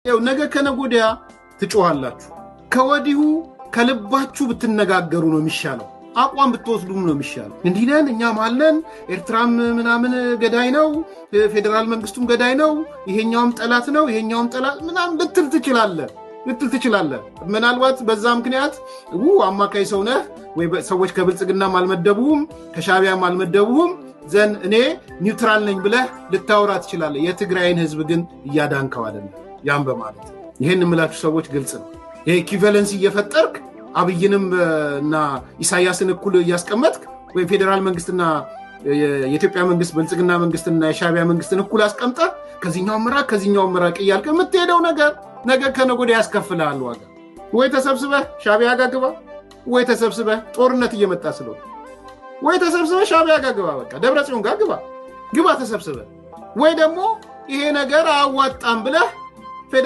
ያው ነገ ከነጎዲያ ትጮሃላችሁ ከወዲሁ ከልባችሁ ብትነጋገሩ ነው የሚሻለው አቋም ብትወስዱም ነው የሚሻለው እንዲህ ነን እኛም አለን ኤርትራም ምናምን ገዳይ ነው ፌደራል መንግስቱም ገዳይ ነው ይሄኛውም ጠላት ነው ይሄኛውም ጠላት ምናምን ልትል ትችላለህ ምናልባት በዛ ምክንያት አማካይ ሰው ነህ ወይ ሰዎች ከብልጽግናም አልመደቡም ከሻቢያም አልመደቡም ዘን እኔ ኒውትራል ነኝ ብለህ ልታወራ ትችላለህ የትግራይን ህዝብ ግን እያዳንከው አይደለም ያን በማለት ይሄን ምላችሁ ሰዎች ግልጽ ነው ይሄ ኢኩቫለንስ እየፈጠርክ አብይንም እና ኢሳያስን እኩል እያስቀመጥክ ወይ ፌደራል መንግስትና የኢትዮጵያ መንግስት ብልጽግና መንግስትና የሻቢያ መንግስትን እኩል አስቀምጠህ ከዚህኛው ምራቅ እያልክ የምትሄደው ነገር ነገ ከነጎዲያ ያስከፍልሃል ዋጋ ወይ ተሰብስበህ ሻቢያ ጋር ግባ ወይ ተሰብስበህ ጦርነት እየመጣ ስለሆነ ወይ ተሰብስበህ ሻቢያ ጋር ግባ በቃ ደብረጽዮን ጋር ግባ ተሰብስበህ ወይ ደግሞ ይሄ ነገር አዋጣም ብለህ ፌደራል